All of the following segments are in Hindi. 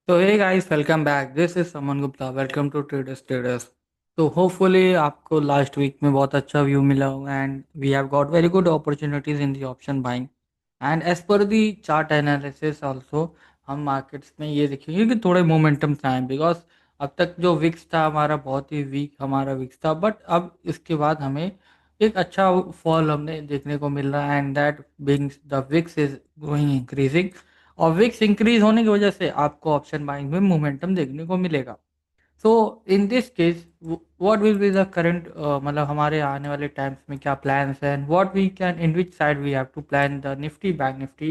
तो hey guys, welcome back. This is Saman Gupta. Welcome to traders traders. तो होपफुली आपको लास्ट वीक में बहुत अच्छा व्यू मिला होगा and we have got very good opportunities in the option buying and as per the chart analysis also. हम मार्केट्स में ये देखेंगे कि थोड़े मोमेंटम आए बिकॉज अब तक जो विक्स था हमारा बहुत ही वीक हमारा विक्स था, बट अब इसके बाद हमें एक अच्छा फॉल हमने देखने को मिल रहा है and that being the VIX is going increasing. और विक्स इंक्रीज होने की वजह से आपको ऑप्शन बाइंग में मोमेंटम देखने को मिलेगा। So in this case what will be the current, मतलब हमारे आने वाले टाइम्स में क्या प्लान्स हैं and what we can in which side we have to plan the Nifty bank Nifty.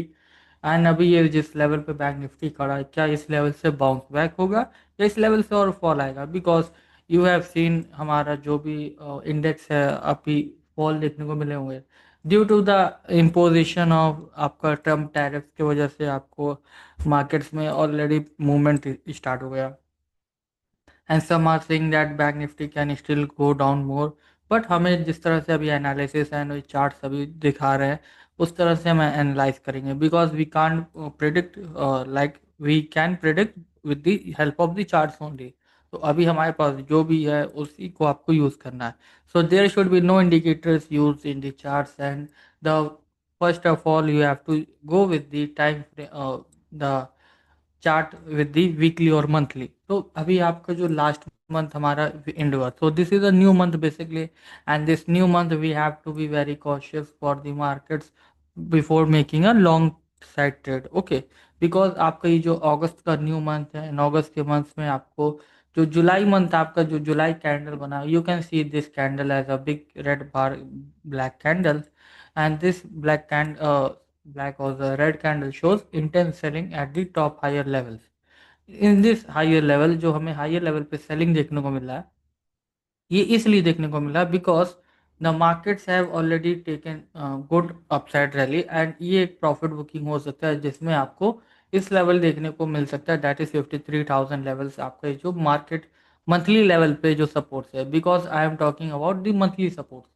And अभी ये जिस लेवल पे बैंक निफ्टी खड़ा है, क्या इस लेवल से बाउंस बैक होगा या इस लेवल से और फॉल आएगा? बिकॉज यू हैव सीन हमारा जो भी इंडेक्स है अभी फॉल देखने को मिले होंगे due to the imposition of आपका ट्रम्प टैरिफ की वजह से। आपको मार्केट्स में ऑलरेडी मूवमेंट स्टार्ट हो गया and some are saying that bank Nifty can still go down more. But हमें जिस तरह से अभी एनालिसिस एंड चार्ट्स अभी दिखा रहे हैं उस तरह से हम एनालाइज करेंगे because we can't predict like we can predict with the help of the charts only. तो अभी हमारे पास जो भी है उसी को आपको यूज करना है। So there should be no indicators use in the charts and the first of all you have to go with the time the chart with the weekly और मंथली। तो अभी आपका जो लास्ट मंथ हमारा एंड हुआ, so this is a new month basically, and this new month we have to be very cautious for the markets before making a long side trade, okay? because आपका ये जो अगस्त का न्यू मंथ है, अगस्त के मंथ में आपको जो जुलाई मंथ आपका जो जुलाई कैंडल बना, you can see this candle as a big red bar black candle and this black or the red candle shows intense selling at the top higher levels. In this higher level जो हमें हायर लेवल पे सेलिंग देखने को मिल रहा है, ये इसलिए देखने को मिला because the markets have already taken good upside rally and ये एक प्रॉफिट बुकिंग हो सकता है जिसमें आपको इस लेवल देखने को मिल सकता है, दैट इज 53,000 लेवल्स। आपका ये जो मार्केट मंथली लेवल पे जो सपोर्ट्स है, because I am talking about the monthly supports.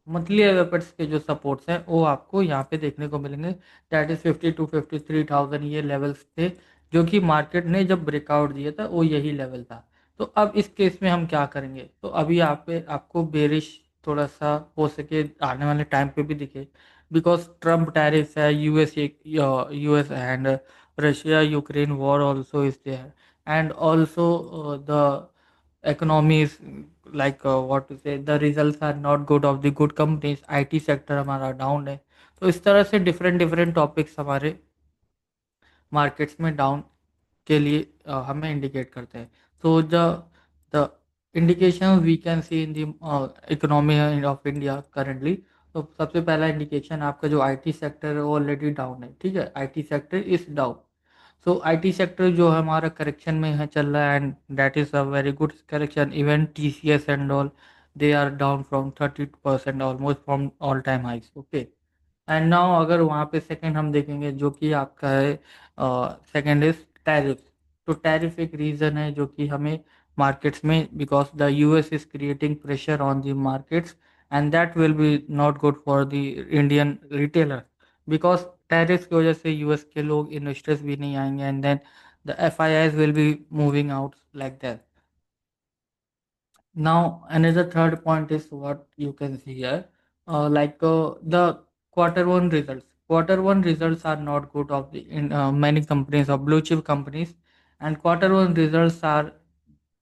Monthly levels के जो सपोर्ट्स हैं वो आपको यहाँ पे देखने को मिलेंगे, दैट इज 52 to 53,000 ये लेवल्स थे जो कि मार्केट ने जब ब्रेकआउट दिया था वो यही लेवल था। तो अब इस केस में हम क्या करेंगे? तो अभी आप पे आपको बेरिश थोड़ा सा हो सके आने वाले टाइम पे भी दिखे बिकॉज ट्रम्प टैरिफ है, US and Russia Ukraine war also is there and also the economy is like what to say, the results are not good of the good companies, IT sector हमारा डाउन है। तो इस तरह से डिफरेंट डिफरेंट टॉपिक्स हमारे मार्केट्स में डाउन के लिए हमें इंडिकेट करते हैं। So the indication we can see in the economy of India currently. तो सबसे पहला इंडिकेशन आपका जो आईटी सेक्टर है वो ऑलरेडी डाउन है, ठीक है? IT sector is down. So IT sector जो है हमारा करेक्शन में है चल रहा है and that is a very good correction. Even TCS and all they are down from 30% almost from all time highs, okay? And now अगर वहाँ पे सेकंड हम देखेंगे जो कि आपका है, सेकंड इज टैरिफ। तो टैरिफ एक रीज़न है जो कि हमें मार्केट्स में, because the US is creating pressure on the markets and that will be not good for the Indian retailer because tariff की वजह से यूएस के लोग इन्वेस्टर्स भी नहीं आएंगे and then the F I Is will be moving out like that. Now, another third point is what you can see here, the quarter one results. Quarter one results are not good of the in many companies or blue chip companies, and quarter one results are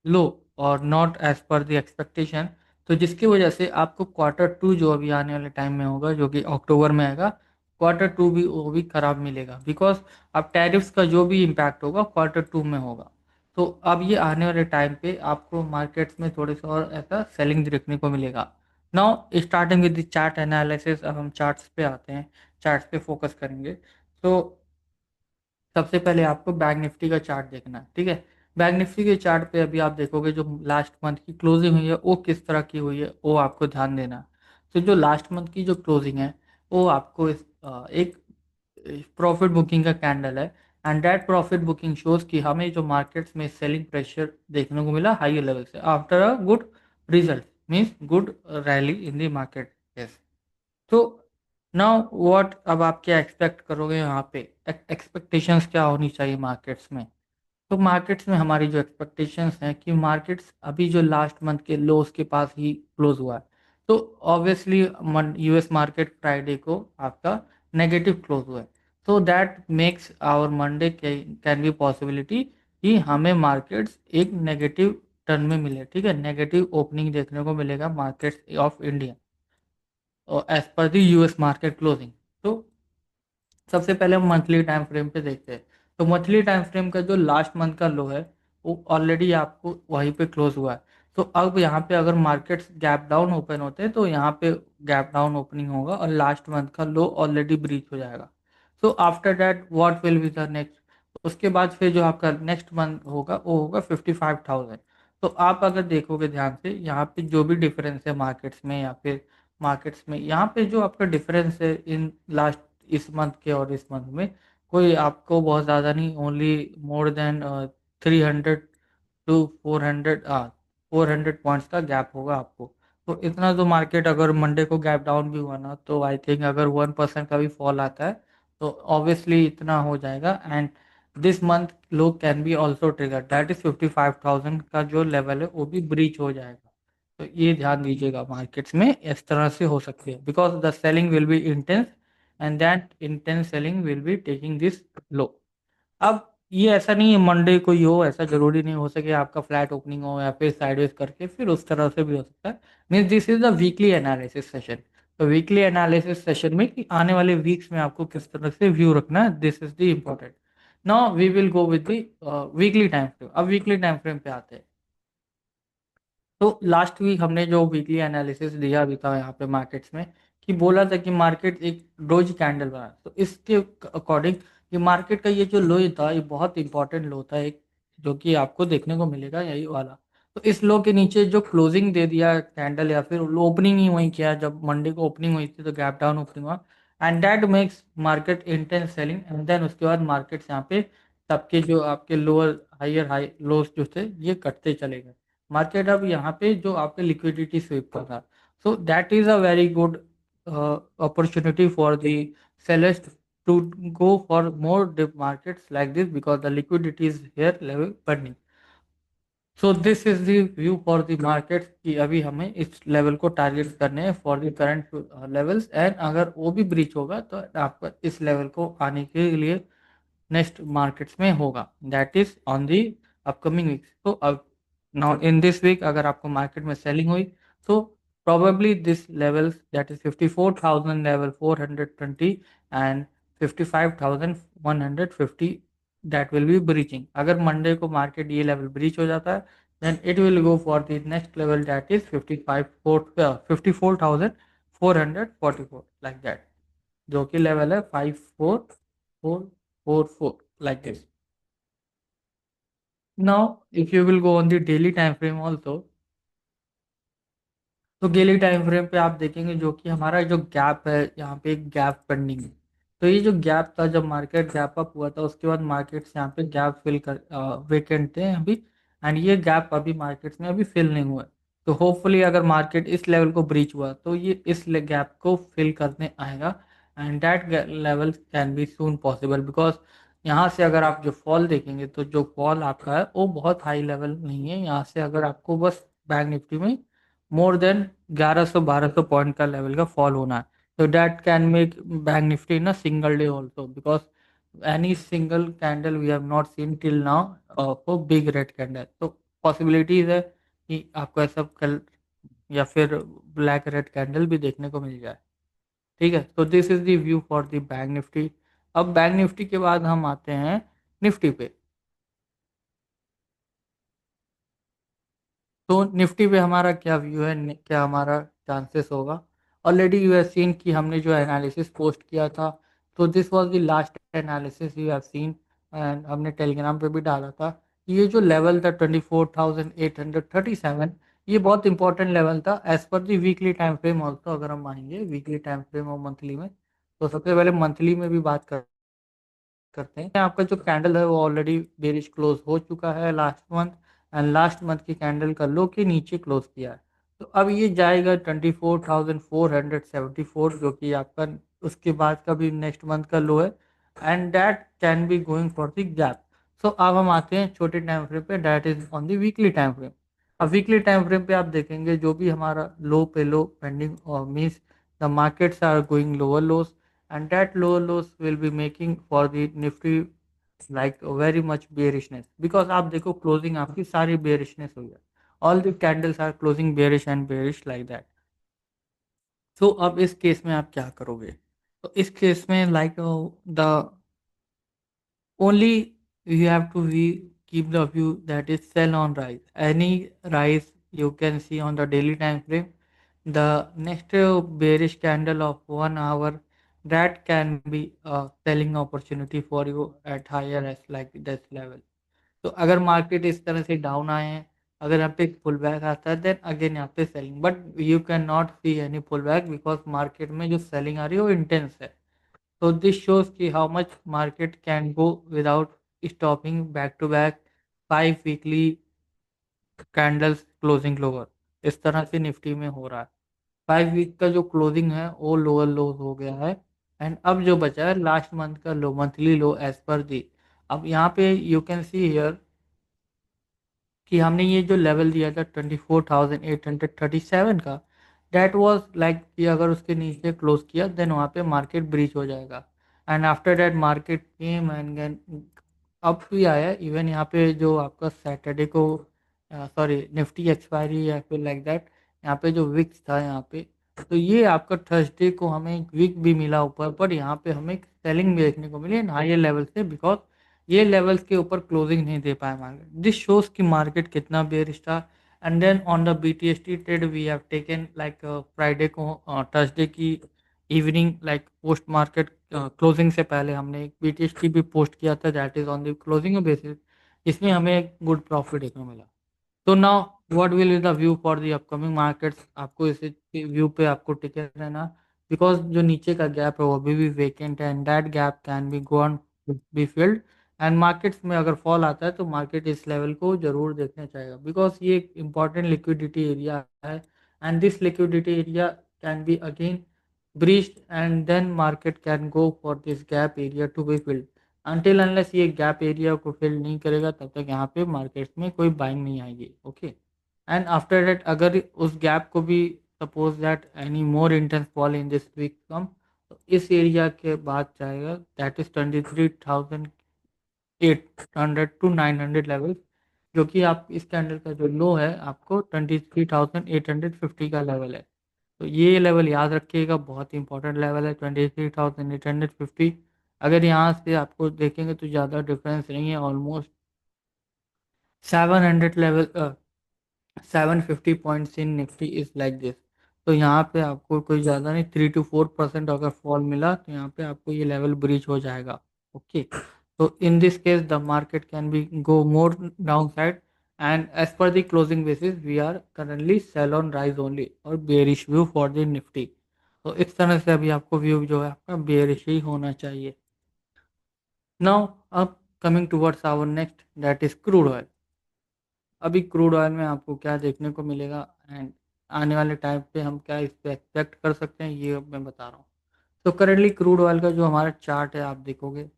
low और not as per the expectation. तो जिसकी वजह से आपको क्वार्टर टू जो अभी आने वाले टाइम में होगा जो कि अक्टूबर में आएगा, क्वार्टर टू भी वो भी खराब मिलेगा बिकॉज अब टैरिफ्स का जो भी इम्पैक्ट होगा क्वार्टर टू में होगा। तो अब ये आने वाले टाइम पे आपको मार्केट्स में थोड़े से और ऐसा सेलिंग देखने को मिलेगा। Now starting with the chart analysis, अब हम चार्ट्स पे आते हैं, चार्ट्स पे फोकस करेंगे। तो सबसे पहले आपको बैंक निफ्टी का चार्ट देखना है, ठीक है? बैंक निफ्टी के चार्ट पे अभी आप देखोगे जो लास्ट मंथ की क्लोजिंग हुई है वो किस तरह की हुई है वो आपको ध्यान देना है। तो जो लास्ट मंथ की जो क्लोजिंग है वो आपको एक प्रॉफिट बुकिंग का कैंडल है and that profit booking shows कि हमें जो मार्केट्स में सेलिंग प्रेशर देखने को मिला हाई लेवल से after a good result, means good rally in the market. Yes. तो नाउ व्हाट, अब आप क्या एक्सपेक्ट करोगे यहाँ पे? एक्सपेक्टेशंस क्या होनी चाहिए मार्केट्स में? तो मार्केट्स में हमारी जो एक्सपेक्टेशंस हैं कि मार्केट्स अभी जो लास्ट मंथ के लोस के पास ही क्लोज हुआ है, तो ऑब्वियसली यूएस मार्केट फ्राइडे को आपका नेगेटिव क्लोज हुआ है। तो that makes our Monday can be possibility कि हमें मार्केट्स एक नेगेटिव टर्न में मिले, ठीक है, नेगेटिव ओपनिंग देखने को मिलेगा मार्केट्स ऑफ इंडिया और एज पर दी यूएस मार्केट क्लोजिंग। तो सबसे पहले हम मंथली टाइम फ्रेम पे देखते हैं। तो मंथली टाइम फ्रेम का जो लास्ट मंथ का लो है वो ऑलरेडी आपको वहीं पे क्लोज हुआ है। तो अब यहाँ पे अगर मार्केट्स गैप डाउन ओपन होते हैं तो यहाँ पे गैप डाउन ओपनिंग होगा और लास्ट मंथ का लो ऑलरेडी ब्रीच हो जाएगा। So after that what will be the next, उसके बाद फिर जो आपका नेक्स्ट मंथ होगा वो होगा 55,000। तो आप अगर देखोगे ध्यान से यहाँ पे जो भी डिफरेंस है मार्केट्स में या फिर मार्केट्स में, यहाँ पे जो आपका डिफरेंस है इन लास्ट इस मंथ के और इस मंथ में, कोई आपको बहुत ज़्यादा नहीं, only more than 300 to 400, 400 points का गैप होगा आपको। तो इतना तो मार्केट अगर मंडे को गैप डाउन भी हुआ ना तो आई थिंक अगर 1% का भी फॉल आता है तो ऑब्वियसली इतना हो जाएगा। And this month low can be also trigger, that is 55,000 का जो लेवल है वो भी ब्रीच हो जाएगा। तो ये ध्यान दीजिएगा, मार्केट्स में इस तरह से हो सकती है because the selling will be intense and that intense selling will be taking this low. अब ये ऐसा नहीं है मंडे को ही हो, ऐसा जरूरी नहीं हो सके आपका फ्लैट ओपनिंग हो या फिर साइडवेज करके फिर उस तरह से भी हो सकता है। Means this is the weekly analysis session. तो वीकली एनालिसिस सेशन में कि आने वाले वीक्स में आपको किस तरह से व्यू रखना है, this is the important. Now we will go with the weekly time frame. अब वीकली टाइम फ्रेम पे आते हैं। तो लास्ट वीक हमने जो वीकली एनालिसिस दिया भी था यहाँ पे मार्केट्स में कि बोला था कि मार्केट एक डोज कैंडल बना, तो इसके अकॉर्डिंग ये मार्केट का ये जो लो था ये बहुत इंपॉर्टेंट लो था एक, जो कि आपको देखने को मिलेगा यही वाला। तो इस लो के नीचे जो क्लोजिंग दे दिया कैंडल या फिर ओपनिंग ही वही किया, जब मंडे को ओपनिंग हुई थी तो गैप डाउन ओपनिंग हुआ and that makes market intense selling and then उसके बाद मार्केट्स यहाँ पे सबके जो आपके लोअर हायर हाई लोस जो थे ये कटते चले गए। मार्केट अब यहाँ पे जो आपके लिक्विडिटी स्वीप कर रहा, so that is a very good opportunity for the sellers to go for more dip markets like this because the liquidity is here level burning. So this is the view for the market कि अभी हमें इस लेवल को टारगेट करने हैं for the current levels and अगर वो भी ब्रीच होगा तो आपका इस लेवल को आने के लिए नेक्स्ट मार्केट्स में होगा, that is on the upcoming weeks. तो अब नाउ इन दिस वीक अगर आपको मार्केट में सेलिंग हुई तो probably this levels that is 54,000 level 420 and 55,150 that will be breaching। अगर मंडे को मार्केट ये लेवल ब्रीच हो जाता है then it will go for the next level that is 54,444 like that, जो कि लेवल है 54,444 like this। Now, if you will go on the daily time frame also, तो डेली टाइम फ्रेम पे आप देखेंगे जो कि हमारा जो गैप है यहाँ पे एक गैप पेंडिंग है। तो ये जो गैप था जब मार्केट गैप अप हुआ था उसके बाद मार्केट्स यहाँ पे गैप फिल कर वेकेंट थे अभी एंड ये गैप अभी मार्केट्स में अभी फिल नहीं हुआ है। तो होपफुली अगर मार्केट इस लेवल को ब्रीच हुआ तो ये इस गैप को फिल करने आएगा and that level can be soon possible because यहाँ से अगर आप जो फॉल देखेंगे तो जो फॉल आपका है वो बहुत हाई लेवल नहीं है। यहाँ से अगर आपको बस बैंक निफ्टी में मोर देन 1100-1200 पॉइंट का लेवल का फॉल होना है तो that can make bank Nifty in a single day also because any single candle we have not seen till now for big red candle. तो पॉसिबिलिटीज है कि आपको ऐसा कल या फिर ब्लैक रेड कैंडल भी देखने को मिल जाए, ठीक है। तो this is the view for the bank Nifty. अब बैंक निफ्टी के बाद हम आते हैं निफ्टी पे। तो निफ्टी पे हमारा क्या व्यू है, क्या हमारा चांसेस होगा। ऑलरेडी यू हैव सीन कि हमने जो एनालिसिस पोस्ट किया था तो this was the last analysis you have seen and हमने टेलीग्राम पे भी डाला था कि ये जो लेवल था 24,837 ये बहुत इंपॉर्टेंट लेवल था as per the weekly time frame also. अगर हम आएंगे वीकली टाइम फ्रेम और मंथली में, तो सबसे पहले मंथली में भी बात करते हैं। आपका जो कैंडल है वो ऑलरेडी बेरिश क्लोज हो चुका है last month and last month की कैंडल का लो के नीचे क्लोज किया है। तो अब ये जाएगा 24,474 जो कि आपका उसके बाद का भी नेक्स्ट मंथ का लो है and that can be going for the gap. So अब हम आते हैं छोटे टाइम फ्रेम पे, that is on the weekly time frame. अब वीकली टाइम फ्रेम पे आप देखेंगे जो भी हमारा लो पे लो पेंडिंग और means the markets are going lower lows, and that lower lows will be making for the Nifty like very much bearishness, because आप देखो क्लोजिंग आपकी सारी बेरिशनेस हो गया, all the candles are closing bearish and bearish like that. तो अब इस केस में आप क्या करोगे? तो इस केस में like the only you have to keep the view that is sell on rise. Any rise you can see on the daily time frame, the next bearish candle of 1 hour, that can be a selling opportunity for you at higher as like this level. तो अगर मार्केट इस तरह से डाउन आए हैं, अगर यहाँ पे पुल बैक आता है देन अगेन यहाँ पे selling, but you can not see any pull back because market में जो सेलिंग आ रही है वो इंटेंस है। So this shows कि how much market can go without stopping back to back 5 weekly candles closing lower। इस तरह से निफ्टी में हो रहा है, 5 वीक का जो क्लोजिंग है वो लोअर लो हो गया है। एंड अब जो बचा है लास्ट मंथ का लो, मंथली लो एज पर दी। अब यहाँ पे यू कैन सी हियर कि हमने ये जो लेवल दिया था 24,837 का, डैट वाज लाइक कि अगर उसके नीचे क्लोज किया देन वहाँ पे मार्केट ब्रीच हो जाएगा। And after that market came and up भी आया, इवन यहाँ पे जो आपका सैटरडे को सॉरी निफ्टी एक्सपायरी या फिर लाइक दैट, यहाँ पे जो विक्स था यहाँ पे, तो ये आपका थर्सडे को हमें एक वीक भी मिला ऊपर, पर यहाँ पे हमें सेलिंग भी देखने को मिली हायर लेवल से, बिकॉज ये लेवल्स के ऊपर क्लोजिंग नहीं दे पाया मार्केट। दिस शोज कि मार्केट कितना बेयरिश था। And then on the BTST trade we have taken like Friday को, थर्सडे की evening like post market closing से पहले हमने एक बीटीएसटी भी पोस्ट किया था, that is on the closing basis. इसमें हमें एक गुड प्रॉफिट देखने को मिला। तो now what will be the view for the upcoming markets? आपको इस व्यू पे आपको टिके रहना, बिकॉज जो नीचे का गैप है वो अभी भी वेकेंट है and that gap can be gonna be filled. And markets में अगर फॉल आता है तो मार्केट इस लेवल को जरूर देखना चाहेगा, बिकॉज ये एक इम्पॉर्टेंट लिक्विडिटी एरिया है। And this liquidity area can be again breached and then market can go for this gap area to be filled। Until unless ये गैप एरिया को फिल नहीं करेगा तब तक यहाँ पे मार्केट्स में कोई बाइंग नहीं आएगी। ओके, एंड आफ्टर दैट अगर उस गैप को भी suppose that any more intense fall in this week come, तो इस एरिया के बाद जाएगा दैट इज 23,800 to 900 लेवल, जो कि आप इस कैंडल का जो लो है आपको 23,850 का लेवल है। तो ये लेवल याद रखिएगा, बहुत ही इंपॉर्टेंट लेवल है 23,850। अगर यहाँ से आपको देखेंगे तो ज़्यादा डिफरेंस नहीं है, almost 700 level 750 points in Nifty is like this. तो यहाँ पे आपको कोई ज़्यादा नहीं, 3 to 4% अगर फॉल मिला तो यहाँ पे आपको ये लेवल ब्रीच हो जाएगा। ओके, तो in this case the market can be go more down side, and as per the closing basis we are currently sell on rise only और bearish view for the Nifty. तो इस तरह से अभी आपको व्यू जो है आपका बेरिश ही होना चाहिए। नाउ अब coming towards our next that is crude oil. अभी क्रूड ऑयल में आपको क्या देखने को मिलेगा एंड आने वाले टाइम पे हम क्या इस पे एक्सपेक्ट कर सकते हैं ये मैं बता रहा हूँ। तो करेंटली क्रूड ऑयल का जो हमारा चार्ट है आप देखोगे,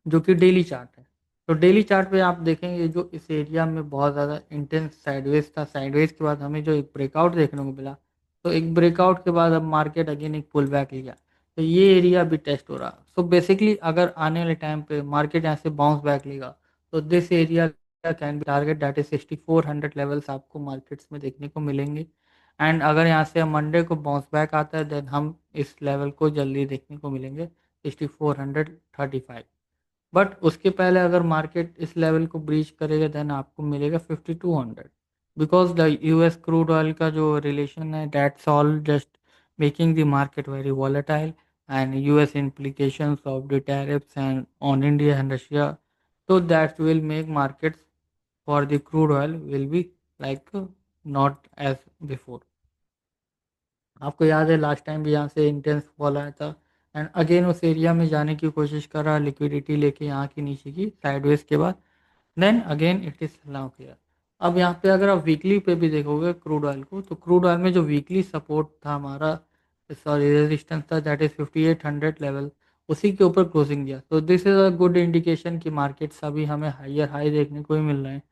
जो कि डेली चार्ट है, तो डेली चार्ट पे आप देखेंगे जो इस एरिया में बहुत ज़्यादा इंटेंस साइडवेज था, साइडवेज के बाद हमें जो एक ब्रेकआउट देखने को मिला, तो एक ब्रेकआउट के बाद अब मार्केट अगेन एक पुल बैक लिया, तो ये एरिया भी टेस्ट हो रहा। सो बेसिकली अगर आने वाले टाइम पे मार्केट यहाँ से बाउंस बैक लेगा तो this area can be target that is 6400 levels आपको मार्केट्स में देखने को मिलेंगे। एंड अगर यहाँ से मंडे को बाउंस बैक आता है देन हम इस लेवल को जल्दी देखने को मिलेंगे 6435। बट उसके पहले अगर मार्केट इस लेवल को ब्रीच करेगा देन आपको मिलेगा 5200, because the US crude oil का जो रिलेशन है that's all just making the market very volatile, and US implications of the tariffs and on India and Russia, so that will make markets for the crude oil will be like not as before। आपको याद है लास्ट टाइम भी यहाँ से इंटेंस फॉल आया था, एंड अगेन उस एरिया में जाने की कोशिश कर रहा लिक्विडिटी लेके यहाँ की नीचे की साइडवेज के बाद, then again it is now clear. अब यहाँ पे अगर आप वीकली पे भी देखोगे क्रूड ऑयल को, तो क्रूड ऑयल में जो वीकली सपोर्ट था हमारा, सॉरी रेजिस्टेंस था दैट इज 5800 लेवल, उसी के ऊपर क्लोजिंग दिया। तो this is a good indication कि मार्केट्स अभी हमें हायर हाई देखने को ही मिल रहे हैं।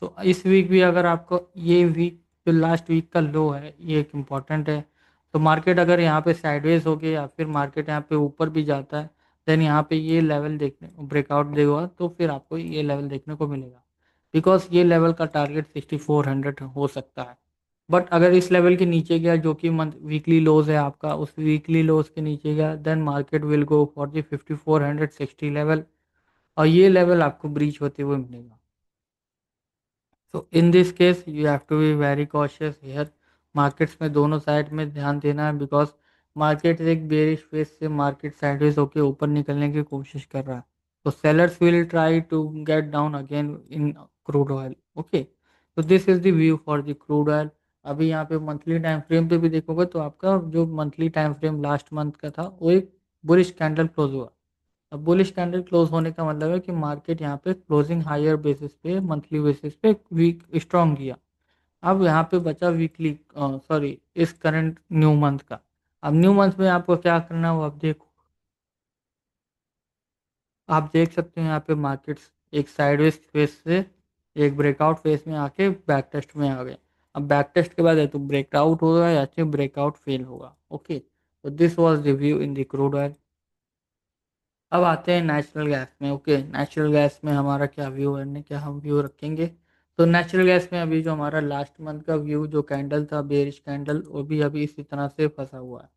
तो इस वीक भी अगर आपको ये वीक जो लास्ट वीक का लो है ये एक इम्पॉर्टेंट है। तो मार्केट अगर यहाँ पे साइडवेज हो गया या फिर मार्केट यहाँ पे ऊपर भी जाता है, देन यहाँ पे ये लेवल देखने ब्रेकआउट देगा तो फिर आपको ये लेवल देखने को मिलेगा। बिकॉज ये लेवल का टारगेट 6400 हो सकता है। बट अगर इस लेवल के नीचे गया जो कि मंथ वीकली लोज है आपका, उस वीकली लोज के नीचे गया, then market will go for the 5460 level, और ये लेवल आपको ब्रीच होते हुए मिलेगा। So in this case you have to be very cautious here. Markets में दोनों साइड में ध्यान देना है, बिकॉज मार्केट एक बेरिश फेज से मार्केट साइडवेज होकर ऊपर निकलने की कोशिश कर रहा है। तो sellers will try to get down again in crude oil. Okay, तो this is the view for the crude oil. अभी यहाँ पे मंथली टाइम फ्रेम पे भी देखोगे तो आपका जो monthly time frame last month का था वो एक बुलिश कैंडल क्लोज हुआ। अब बुलिश कैंडल क्लोज होने का मतलब है कि मार्केट यहाँ पे क्लोजिंग हायर बेसिस पे मंथली बेसिस पे वीक स्ट्रॉन्ग किया। अब यहाँ पे बचा वीकली, सॉरी, इस करंट न्यू मंथ का। अब न्यू मंथ में आपको क्या करना है वो आप देख सकते हैं यहाँ पे मार्केट्स एक साइडवेज फेस से एक ब्रेकआउट फेस में आके बैक टेस्ट में आ गए। अब बैक टेस्ट के बाद है तो ब्रेकआउट होगा या फिर ब्रेकआउट फेल होगा। ओके, तो this was the view in the crude oil. अब आते हैं नेचुरल गैस में। ओके, नेचुरल गैस में हमारा क्या व्यू है, क्या हम व्यू रखेंगे। तो नेचुरल गैस में अभी जो हमारा लास्ट मंथ का व्यू जो कैंडल था बेरिश कैंडल, वो भी अभी इसी तरह से फंसा हुआ है।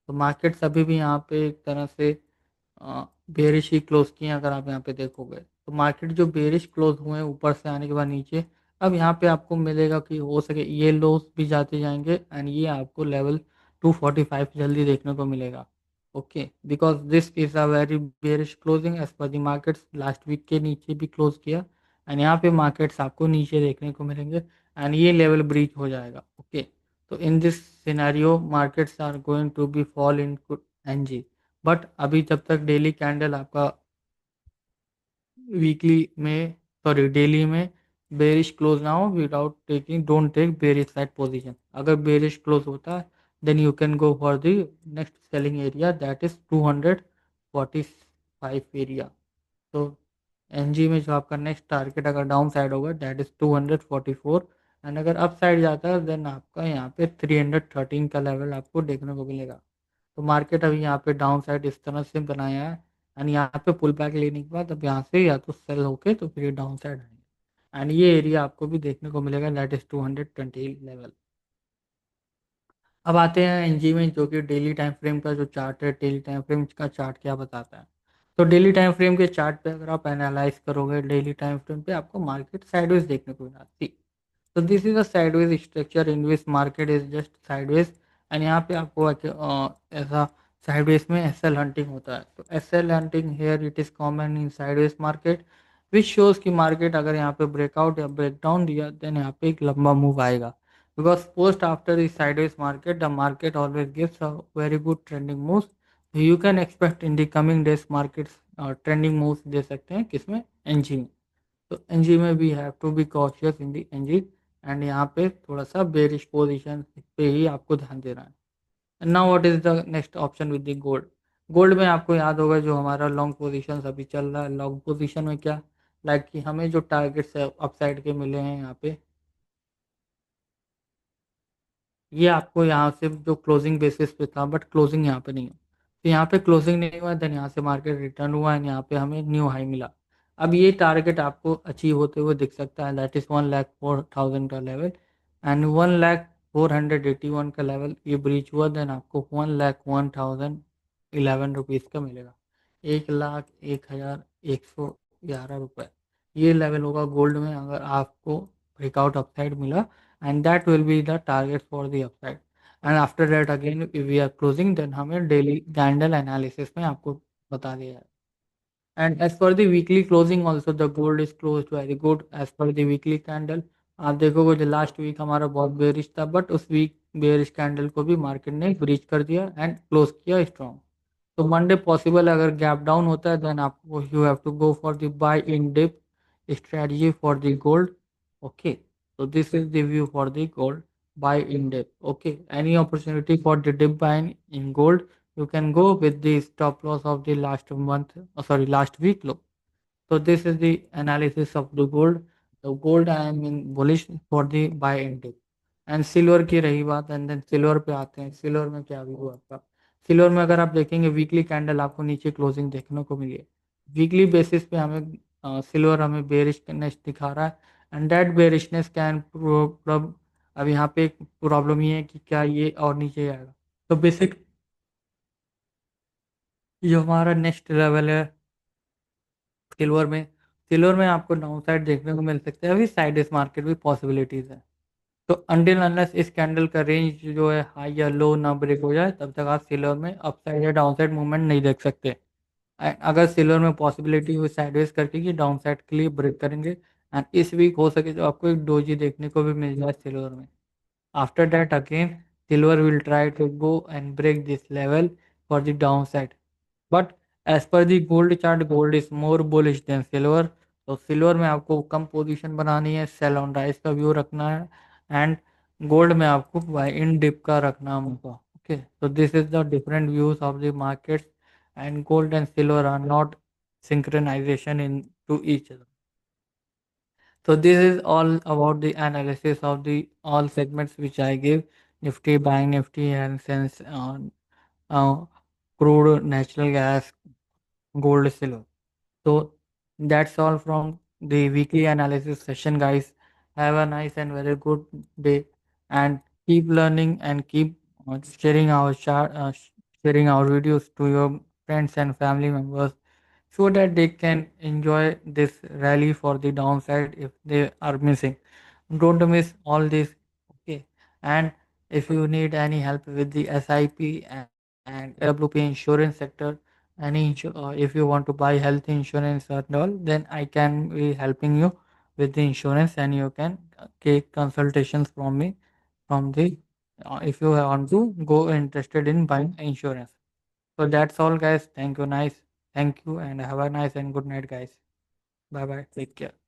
तो मार्केट्स अभी भी यहाँ पे एक तरह से बेरिश ही क्लोज किए हैं। अगर आप यहाँ पे देखोगे तो मार्केट जो बेरिश क्लोज हुए हैं ऊपर से आने के बाद नीचे, अब यहाँ पे आपको मिलेगा कि हो सके ये लोज भी जाते जाएंगे एंड ये आपको लेवल 245 जल्दी देखने को मिलेगा। Okay, because this is a very bearish closing as per the markets last week के नीचे भी क्लोज किया एंड यहाँ पे मार्केट्स आपको नीचे देखने को मिलेंगे एंड ये लेवल ब्रीच हो जाएगा। ओके, तो in this scenario markets are going to be fall in NG. But अभी जब तक डेली कैंडल आपका वीकली में, सॉरी, डेली में बेरिश क्लोज ना हो, without taking, don't take bearish side position. अगर बेरिश क्लोज होता है then you can go for the next selling area that is 245 area. तो एनजी में जो आपका नेक्स्ट टारगेट अगर डाउन साइड होगा दैट इज 244, एंड अगर अप साइड जाता है देन आपका यहाँ पे 313 का लेवल आपको देखने को मिलेगा। तो मार्केट अभी यहाँ पे डाउन साइड इस तरह से बनाया है एंड यहाँ पे पुल बैक लेने के बाद अब यहाँ से या तो सेल होके तो फिर डाउन साइड आएंगे एंड ये एरिया आपको भी देखने को मिलेगा दैट इज 220 लेवल। अब आते हैं एनजी में, जो कि डेली टाइम फ्रेम का जो चार्ट है, डेली टाइम फ्रेम का चार्ट क्या बताता है। तो डेली टाइम फ्रेम के चार्ट पे अगर आप एनालाइज करोगे डेली टाइम फ्रेम पे आपको मार्केट साइडवेज देखने को मिलती। तो this is a sideways structure in which market is just sideways and यहाँ पे आपको ऐसा साइडवेज में एस एल हंटिंग होता है। तो S L hunting here it is common in sideways market which shows कि मार्केट अगर यहाँ पे ब्रेकआउट या ब्रेकडाउन दिया देन यहाँ पे एक लंबा मूव आएगा। Because post after is sideways market the market always gives a very good trending moves. You can expect in the coming days markets trending moves दे सकते हैं किसमें, एनजी में। तो एनजी में we have to be cautious in the NG and यहाँ पे थोड़ा सा बेरिश पोजीशन पे ही आपको ध्यान देना है। Now what is the next option with the gold. Gold में आपको याद होगा जो हमारा लॉन्ग पोजीशन अभी चल रहा है, लॉन्ग पोजीशन में क्या, लाइक कि हमें जो टारगेट्स है अपसाइड के मिले हैं यहाँ पे, ये आपको यहाँ से जो क्लोजिंग बेसिस पे था बट क्लोजिंग यहाँ पे नहीं है। तो यहाँ पे क्लोजिंग नहीं हुआ देन यहाँ से मार्केट रिटर्न हुआ एंड यहाँ पे हमें न्यू हाई मिला। अब ये टारगेट आपको अचीव होते हुए दिख सकता है दैट इज 1,04,000 का लेवल एंड 1,04,81 का लेवल ये ब्रीच हुआ देन आपको 1,01,011 रुपीज़ का मिलेगा। 1,01,111 रुपये ये लेवल होगा गोल्ड में अगर आपको ब्रेकआउट अपसाइड मिला, and that will be the target for the upside, and after that again if we are closing then हमें daily candle analysis में आपको बता दिया है। And as per the weekly closing also the gold is closed very good as per the weekly candle। आप देखोगे जो लास्ट वीक हमारा बहुत बेरिश था बट उस वीक बेरिश कैंडल को भी मार्केट ने ब्रीच कर दिया एंड क्लोज किया स्ट्रॉन्ग। तो मंडे पॉसिबल अगर गैप डाउन होता है देन आपको you have to go for the buy in dip strategy for the gold। Okay, so this is the view for the gold buy in dip। Okay, any opportunity for the dip buy in gold, you can go with the stop loss of the last month, last week low. So this is the analysis of the gold. The gold I am in bullish for the buy into. And silver की रही बात, एंड देन सिल्वर पे आते हैं। सिल्वर में क्या व्यू है आपका? सिल्वर में अगर आप देखेंगे वीकली कैंडल आपको नीचे क्लोजिंग देखने को मिली है। वीकली बेसिस पे हमें सिल्वर हमें बेरिशनेस दिखा रहा है, and that bearishness can probe. अब यहाँ पे एक प्रॉब्लम ये है कि क्या ये और नीचे आएगा? तो बेसिक जो हमारा नेक्स्ट लेवल है सिल्वर में, सिल्वर में आपको डाउन साइड देखने को मिल सकता है, अभी साइड मार्केट भी पॉसिबिलिटीज है। तो अनटिल अनलेस इस कैंडल का रेंज जो है हाई या लो ना ब्रेक हो जाए, तब तक आप सिल्वर में अपसाइड या डाउन साइड मूवमेंट नहीं देख सकते। एंड अगर सिल्वर में पॉसिबिलिटी हुई साइडवेज करके कि डाउन साइड के लिए ब्रेक करेंगे, एंड इस वीक हो सके तो आपको एक डोजी देखने को भी मिल जाए सिल्वर में। After that, again, silver will try to go and break this level for the downside. But as per the gold chart, gold is more bullish than silver. तो सिल्वर में आपको कम पोजीशन बनानी है, सेल ऑन राइज का व्यू रखना है, एंड गोल्ड में आपको बाय इन डिप का रखना होगा। Okay, so this is the different views of the markets, and gold and silver are not synchronization into each other. So this is all about the analysis of the all segments which I give: Nifty, Bank Nifty, and since uh, crude, natural gas, gold, silver. So that's all from the weekly analysis session, guys. Have a nice and very good day, and keep learning and keep sharing our videos to your friends and family members, so that they can enjoy this rally for the downside if they are missing. Don't miss all this. Okay. And if you need any help with the SIP and SWP insurance sector, if you want to buy health insurance and all, then I can be helping you with the insurance, and you can take consultations from me from the if you want to go interested in buying insurance. So that's all, guys. Thank you. Nice. Thank you, and have a nice and good night, guys. Bye bye. Take care.